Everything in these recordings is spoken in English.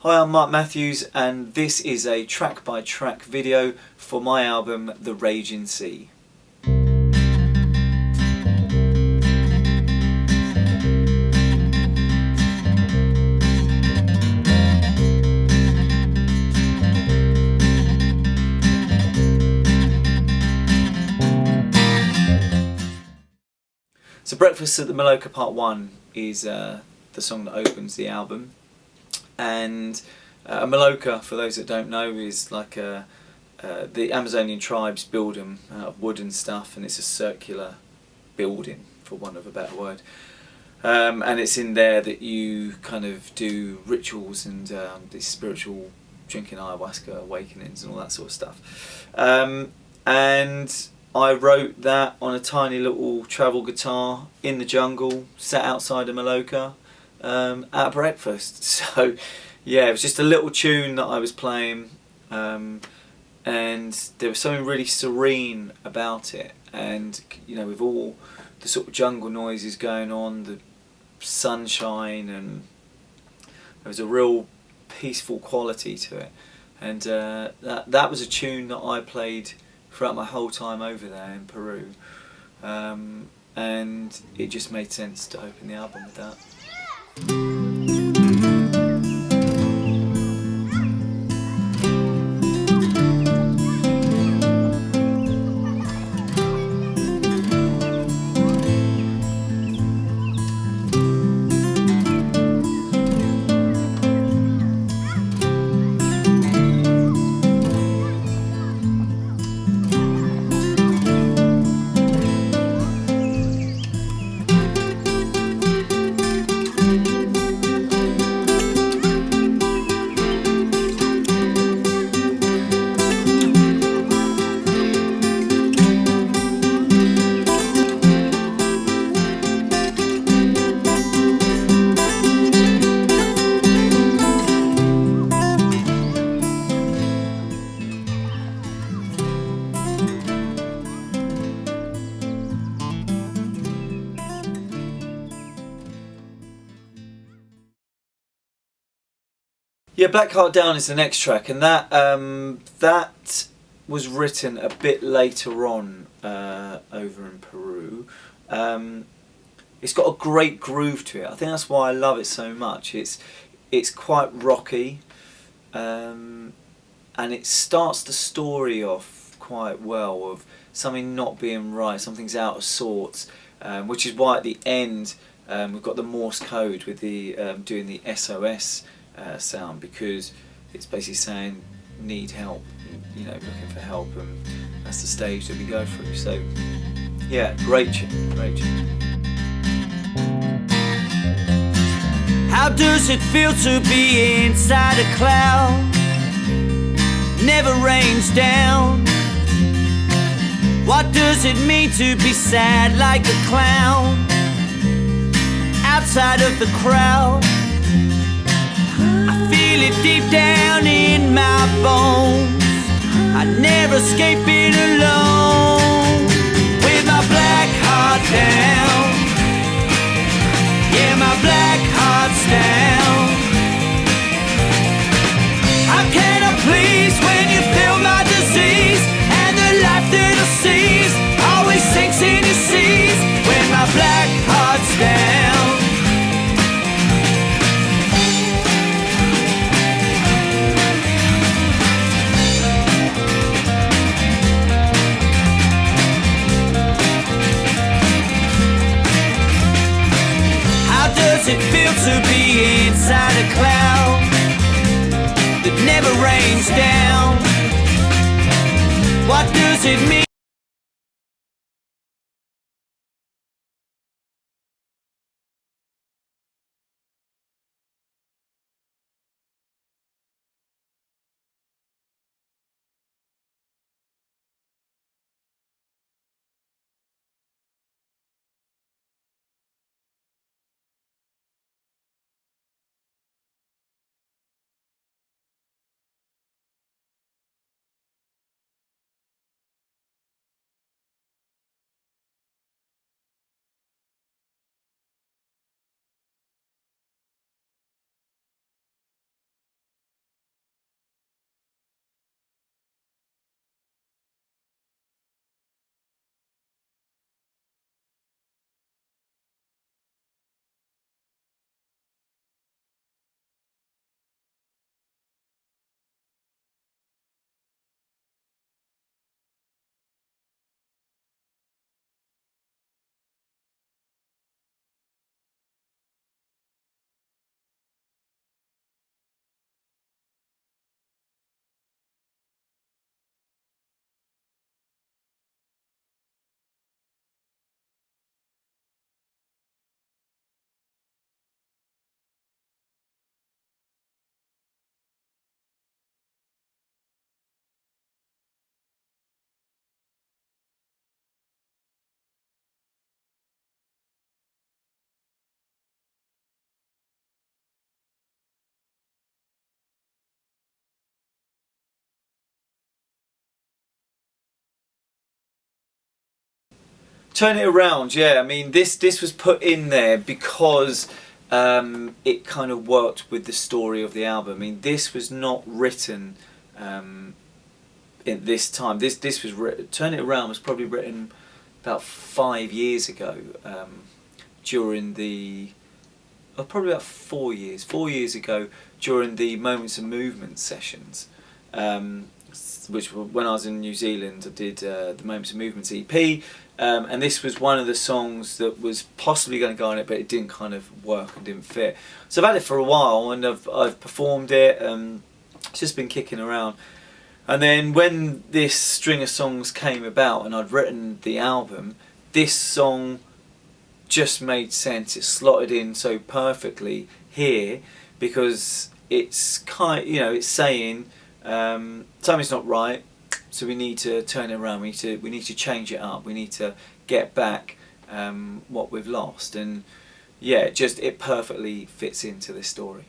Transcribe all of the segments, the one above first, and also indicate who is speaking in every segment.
Speaker 1: Hi, I'm Mark Mathews, and this is a track-by-track video for my album The Raging Sea. So Breakfast at the Maloca Part 1 is the song that opens the album. And a Maloca, for those that don't know, is like the Amazonian tribes build them out of wood and stuff, and it's a circular building, for want of a better word. And it's in there that you kind of do rituals and these spiritual drinking ayahuasca awakenings and all that sort of stuff. And I wrote that on a tiny little travel guitar in the jungle, sat outside of Maloca at breakfast. So yeah, it was just a little tune that I was playing, and there was something really serene about it. And you know, with all the sort of jungle noises going on, the sunshine, and there was a real peaceful quality to it. And that was a tune that I played throughout my whole time over there in Peru, and it just made sense to open the album with that. Yeah, Black Heart Down is the next track, and that was written a bit later on over in Peru. It's got a great groove to it. I think that's why I love it so much. It's quite rocky, and it starts the story off quite well of something not being right, something's out of sorts, which is why at the end we've got the Morse code with the doing the SOS sound, because it's basically saying need help, you know, looking for help, and that's the stage that we go through. So yeah, great tune, great tune.
Speaker 2: How does it feel to be inside a cloud? Never rains down. What does it mean to be sad like a clown outside of the crowd? I feel it deep down in my bones. I never escape it alone. With my black heart down, yeah, my black heart's down. How can I please when you feel my disease, and the life that I seize always sinks in your seas? When my black heart's down. Does it feel to be inside a cloud that never rains down? What does it mean?
Speaker 1: Turn It Around, yeah. I mean, this was put in there because it kind of worked with the story of the album. I mean, this was not written in this time. This was Turn It Around was probably written about 5 years ago, during the probably about 4 years. 4 years ago during the Moments of Movement sessions. Which when I was in New Zealand, I did the Moments of Movement EP, and this was one of the songs that was possibly going to go on it, but it didn't kind of work and didn't fit. So I've had it for a while, and I've performed it. It's just been kicking around, and then when this string of songs came about, and I'd written the album, this song just made sense. It slotted in so perfectly here because it's it's saying. Something's not right, so we need to turn it around. We need to change it up. We need to get back what we've lost, and yeah, it perfectly fits into this story.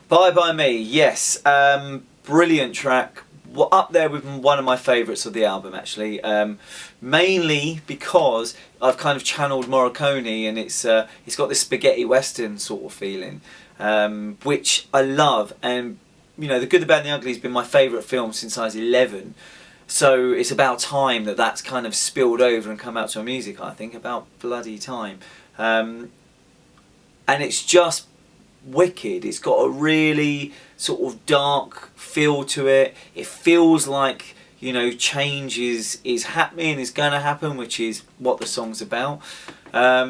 Speaker 1: Bye Bye Me, yes, brilliant track. Up there with one of my favourites of the album, actually. Mainly because I've kind of channeled Morricone, and it's got this spaghetti western sort of feeling, which I love. And you know, The Good, the Bad, and the Ugly has been my favourite film since I was 11. So it's about time that that's kind of spilled over and come out to our music. I think about bloody time, and it's just wicked. It's got a really sort of dark feel to it. It feels like, you know, change is happening, is going to happen, which is what the song's about. I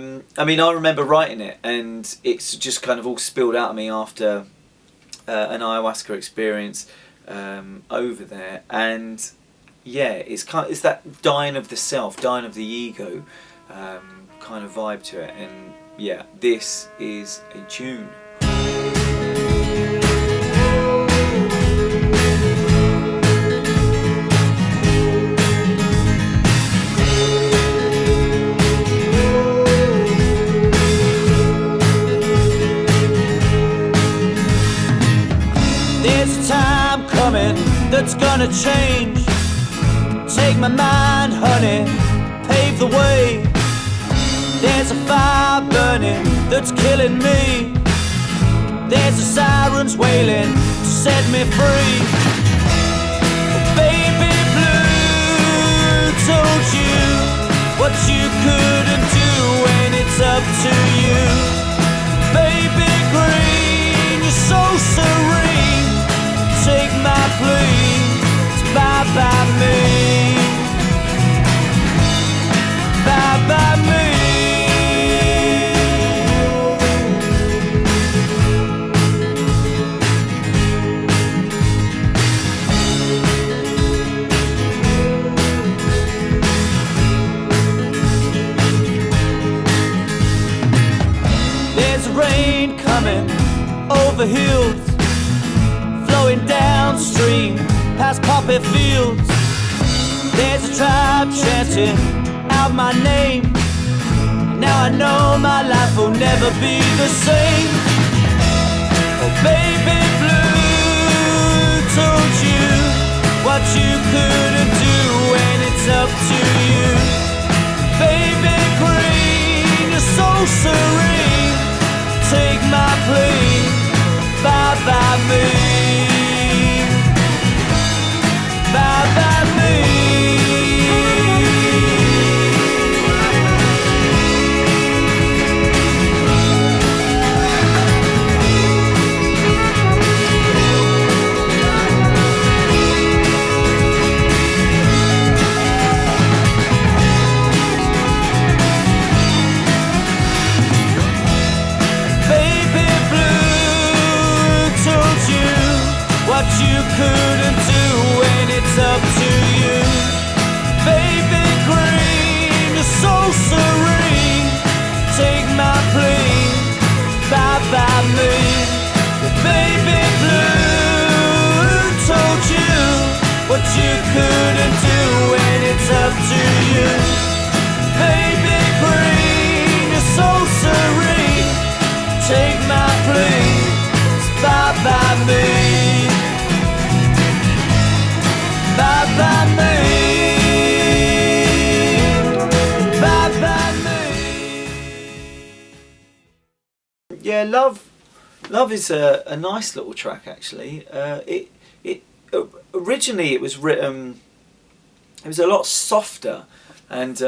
Speaker 1: mean, I remember writing it, and it's just kind of all spilled out of me after an ayahuasca experience over there. And yeah, it's that dying of the self, dying of the ego, kind of vibe to it. And yeah, this is a tune.
Speaker 2: There's a time coming that's gonna change. Take my mind, honey, pave the way. There's a fire burning that's killing me. There's the sirens wailing to set me free. Oh, baby blue told you what you couldn't do, and it's up to you. Baby green, you're so serene. Take my plea, it's bye-bye me. Bye-bye me. There's rain coming over hills, flowing downstream past poppy fields. There's a tribe chanting out my name. Now I know my life will never be the same. Oh, baby blue told you what you couldn't do, and it's up to you. Baby green, you're so serene. Take my plea, bye-bye me. Bye-bye me. What you couldn't do, and it's up to you. Baby green, you're so serene. Take my plea, bye-bye me. Baby blue told you what you couldn't do, and it's up to you. Baby green, you're so serene. Take my plea, bye-bye me. Bye-bye me. Bye-bye me.
Speaker 1: Yeah, Love is a nice little track actually. It originally it was written. It was a lot softer, and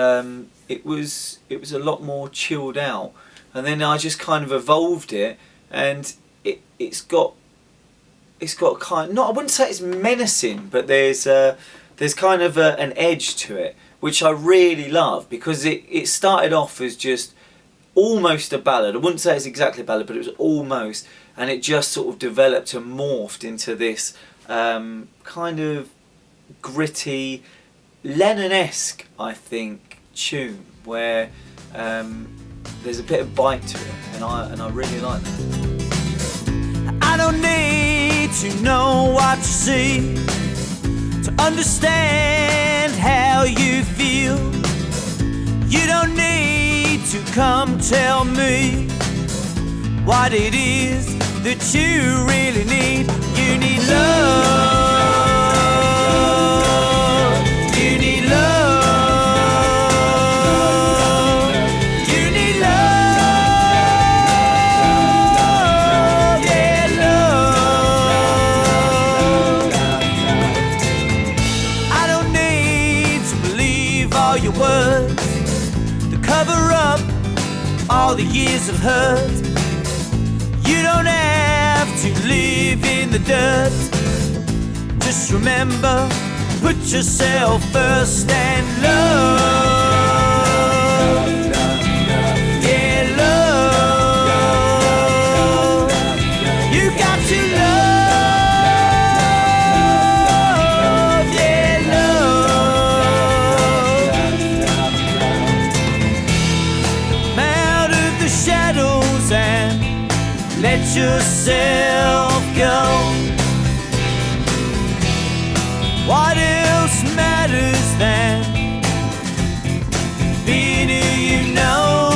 Speaker 1: it was a lot more chilled out. And then I just kind of evolved it, and it's got kind of, not, I wouldn't say it's menacing, but there's kind of an edge to it, which I really love, because it started off as just almost a ballad. I wouldn't say it's exactly a ballad, but it was almost, and it just sort of developed and morphed into this kind of gritty, Lennon-esque, I think, tune where there's a bit of bite to it, and I really like that.
Speaker 2: I don't need to know what you see to understand how you feel. You don't need to come tell me what it is that you really need. You need love. You need love. You need love. Yeah, love. I don't need to believe all your words to cover up all the years of hurt. You don't have to live in the dirt. Just remember, put yourself first and love. Yeah, love. You got to love. Yeah, love. let yourself go. What else matters than being who you know?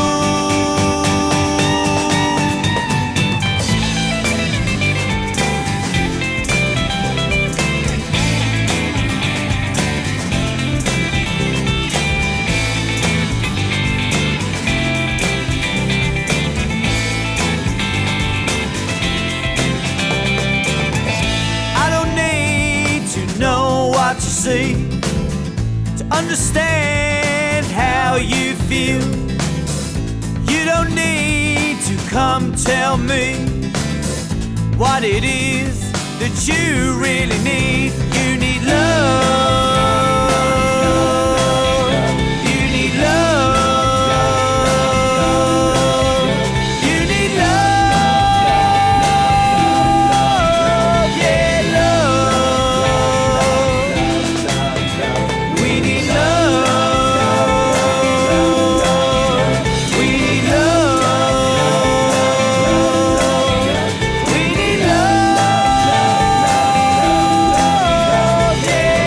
Speaker 2: See, to understand how you feel. You don't need to come tell me what it is that you really need. You need love. You need love. You need love. Yeah, love. We need love. We need love. We need love. Yeah,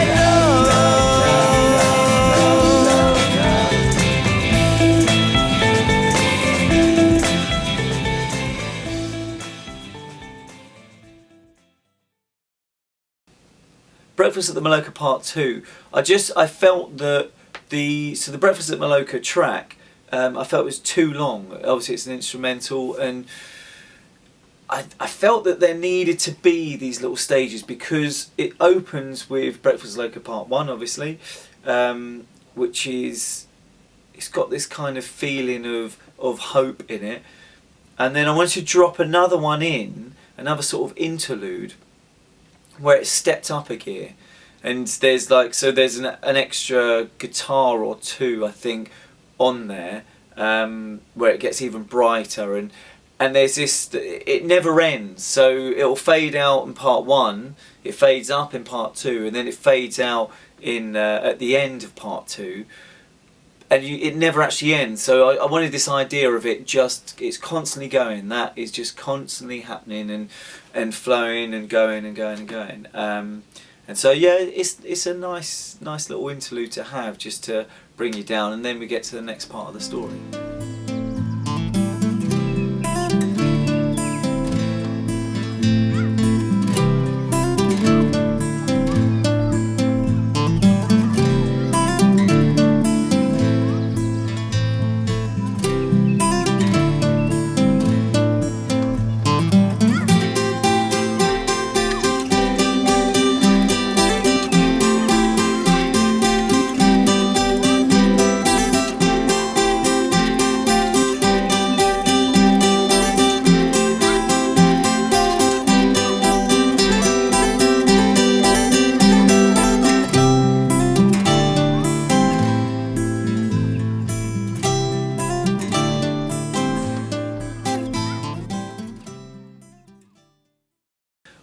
Speaker 1: Breakfast at the Maloca Part 2. I felt that the Breakfast at Maloca track, I felt was too long. Obviously it's an instrumental, and I felt that there needed to be these little stages, because it opens with Breakfast at Maloca Part 1 obviously, which is, it's got this kind of feeling of hope in it, and then I wanted to drop another one in, another sort of interlude, where it's stepped up a gear, and there's there's an extra guitar or two, I think, on there, where it gets even brighter, and there's this, it never ends, so it'll fade out in part 1, it fades up in part 2, and then it fades out in at the end of part 2, and it never actually ends. So I wanted this idea of it just, it's constantly going, that is just constantly happening and flowing and going and going and going. And so yeah, it's a nice little interlude to have, just to bring you down, and then we get to the next part of the story.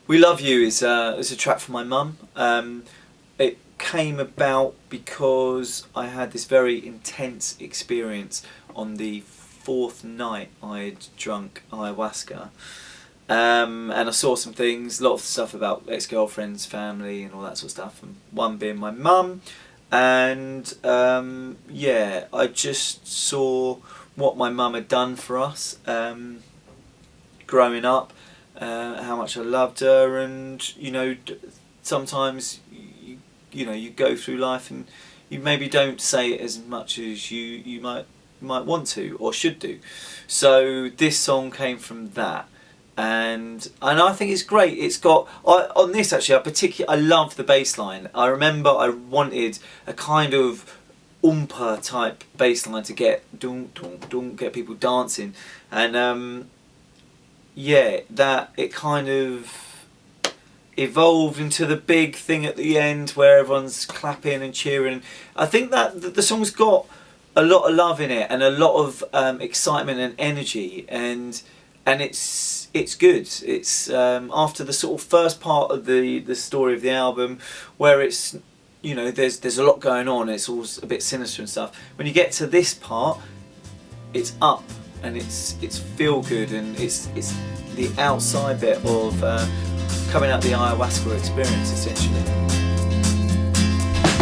Speaker 1: We Love You is a track from my mum. It came about because I had this very intense experience on the 4th night I had drunk ayahuasca, and I saw some things, a lot of stuff about ex-girlfriends, family and all that sort of stuff, and one being my mum, and yeah, I just saw what my mum had done for us growing up. How much I loved her, and you know, sometimes you know, you go through life and you maybe don't say it as much as you might want to or should do. So this song came from that, and I think it's great. It's got, on this actually, I love the bass line. I remember I wanted a kind of oompa type bass line to get get people dancing, and yeah, that it kind of evolved into the big thing at the end where everyone's clapping and cheering. I think that the song's got a lot of love in it and a lot of excitement and energy, and it's good. It's after the sort of first part of the story of the album, where it's, you know, there's a lot going on, it's all a bit sinister and stuff. When you get to this part, it's up and it's feel good, and it's the outside bit of coming out the ayahuasca experience, essentially.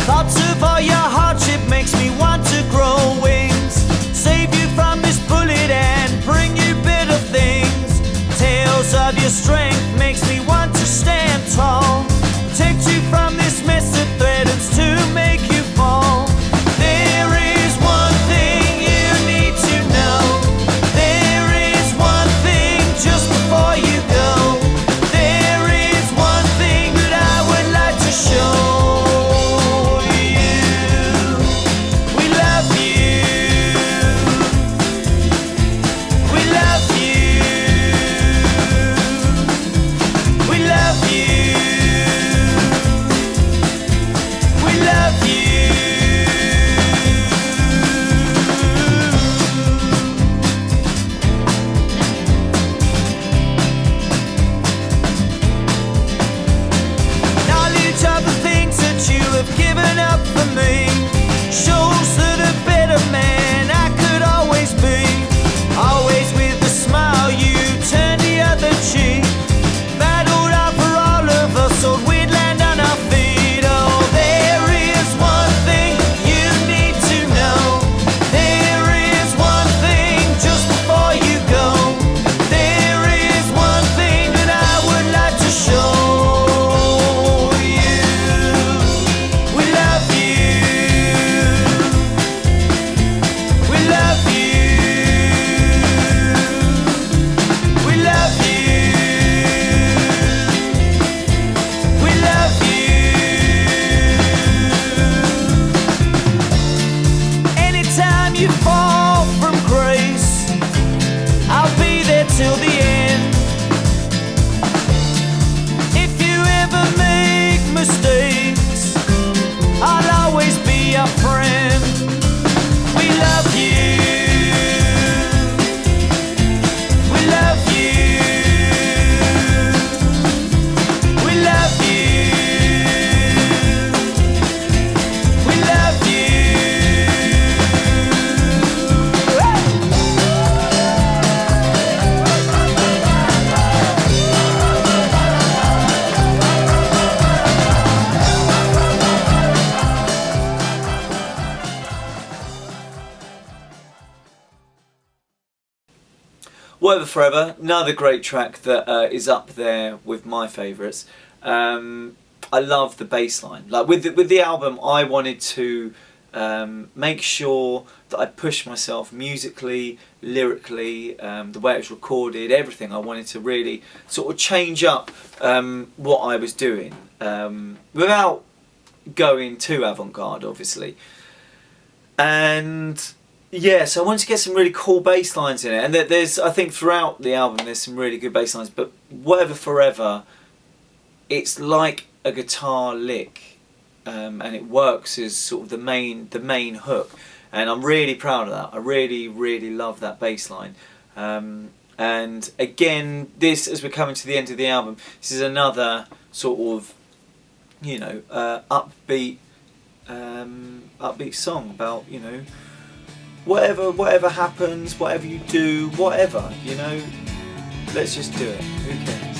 Speaker 2: Thoughts of all your hardship makes me want to grow wings, save you from this bullet and bring you better things. Tales of your strength makes me want to stand tall, protect you from this mess that threatens to make you fall. There is one thing you need to know. There is one thing just before you go. There is one thing that I would like to show you. We love you. We love you. We love you. We love you. Knowledge of the things that you have given up for me shows that a better man I could always be. Always with a smile you turn the other cheek. Battled out for all of us so we'd land on our feet. Oh, there is one thing you need to know. There is one thing just before you go. There is one thing that I would like to show you. We love you. We love you. We love you. We love you. Anytime you fall from grace, I'll be there till the end. If you ever make mistakes, I'll always be your friend. We love you. We love you. We love you. We love you.
Speaker 1: Whatever Forever, another great track that is up there with my favourites. I love the bass line. Like with the album, I wanted to make sure that I pushed myself musically, lyrically, the way it was recorded, everything. I wanted to really sort of change up what I was doing without going too avant-garde, obviously. And yeah, so I wanted to get some really cool bass lines in it, and there's, I think throughout the album there's some really good bass lines, but Whatever Forever, it's like a guitar lick, and it works as sort of the main hook, and I'm really proud of that. I really love that bass line. And again, this, as we're coming to the end of the album, this is another sort of, you know, upbeat song about, you know, whatever happens, whatever you do, whatever, you know, let's just do it. Who cares?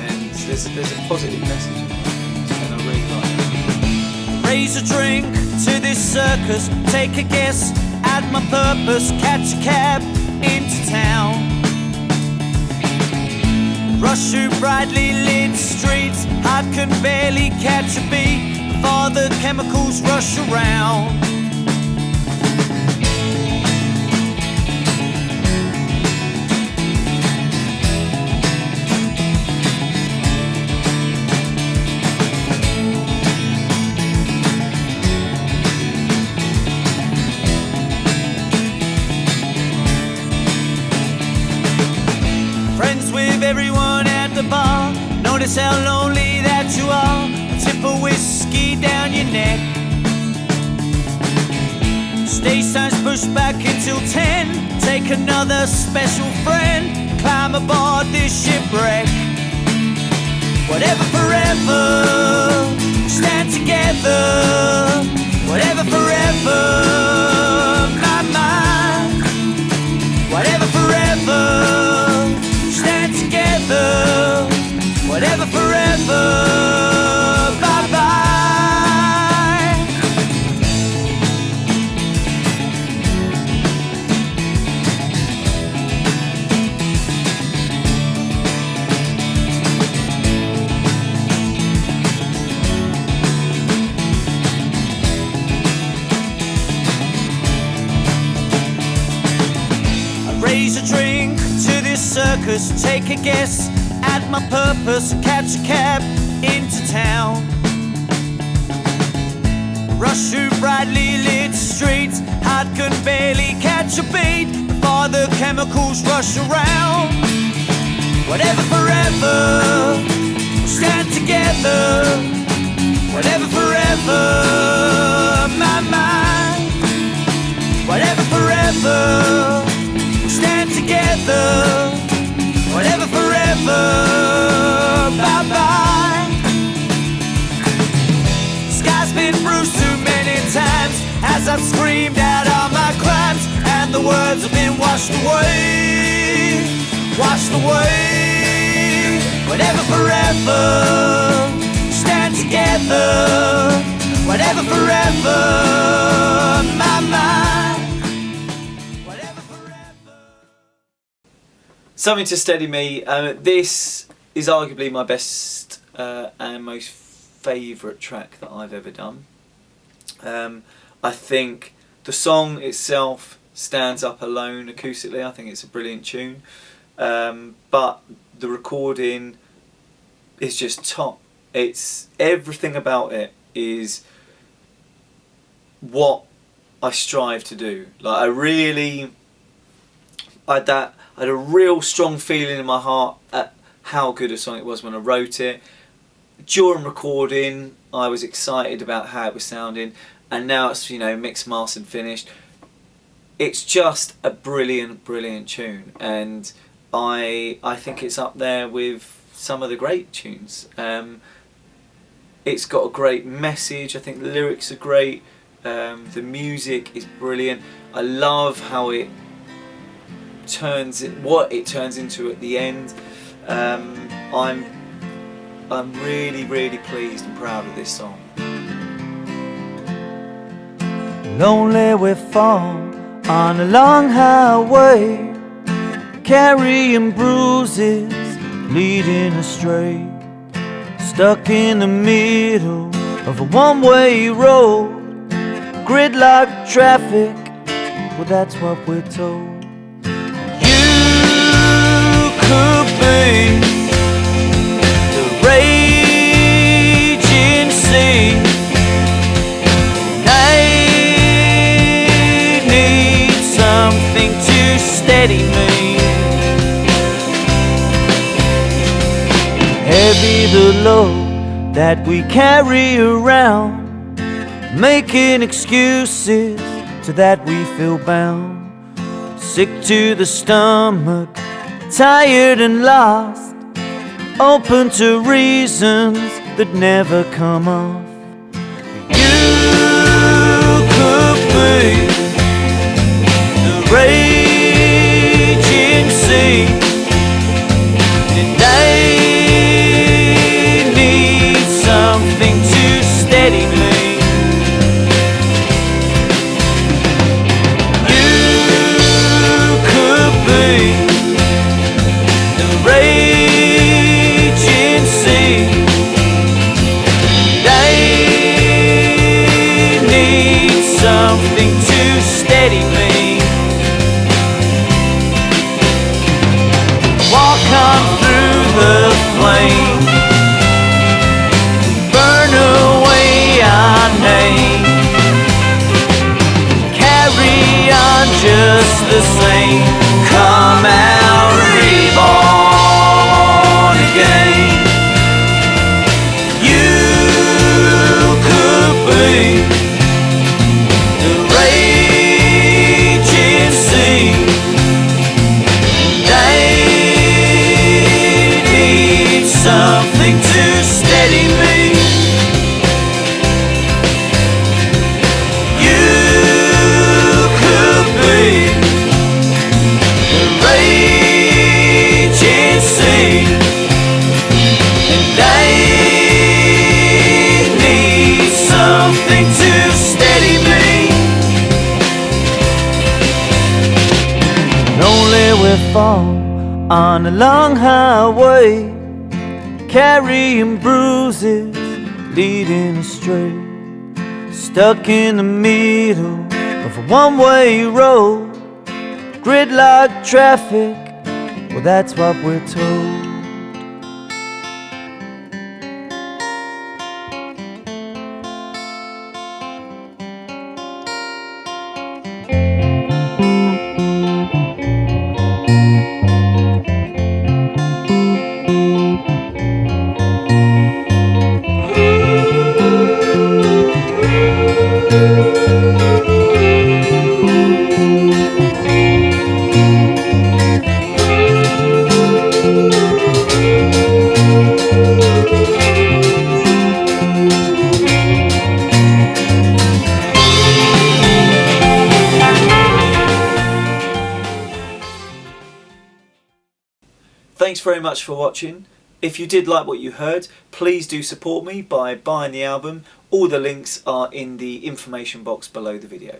Speaker 1: And there's a positive message in that, and I really like it.
Speaker 2: Raise a drink to this circus, take a guess at my purpose, catch a cab into town. Rush through brightly lit streets, I can barely catch a beat before the chemicals rush around. Everyone at the bar, notice how lonely that you are. A tip of whiskey down your neck. Stage time's pushed back until 10. Take another special friend, climb aboard this shipwreck. Whatever forever, stand together. Whatever forever, my mind. Whatever forever, stand circus, take a guess at my purpose, catch a cab into town. Rush through brightly lit streets, heart can barely catch a beat before the chemicals rush around. Whatever forever, we'll stand together. Whatever forever, my mind. Whatever forever, we'll stand together. Whatever forever, bye-bye. Sky's been bruised too many times as I've screamed out all my crimes, and the words have been washed away, washed away. Whatever forever, stand together. Whatever forever, my mind. Whatever forever.
Speaker 1: Something to Steady Me. This is arguably my best and most favourite track that I've ever done. I think the song itself stands up alone acoustically. I think it's a brilliant tune, but the recording is just top. It's everything about it is what I strive to do. Like I had a real strong feeling in my heart at how good a song it was when I wrote it. During recording, I was excited about how it was sounding, and now it's, you know, mixed, mastered, finished. It's just a brilliant, brilliant tune, and I think it's up there with some of the great tunes. It's got a great message. I think the lyrics are great. The music is brilliant. I love how it turns into at the end. I'm really, really pleased and proud of this song.
Speaker 2: Lonely we fall on a long highway, carrying bruises, leading astray, stuck in the middle of a one-way road, gridlock traffic, well that's what we're told. You could be the raging sea, and I need something to steady me. Heavy the load that we carry around, making excuses to that we feel bound. Sick to the stomach, tired and lost, open to reasons that never come off. You could be the raging sea, and I need something to steady me. Burn away our name, carry on just the same, come out reborn again. You could be the raging sea, and something to steady me. You could be the raging sea, and I need something to steady me. Lonely we fall on a long highway, carrying bruises, leading astray, stuck in the middle of a one-way road, gridlock traffic, Well, that's what we're told.
Speaker 1: Thanks very much for watching. If you did like what you heard, please do support me by buying the album. All the links are in the information box below the video.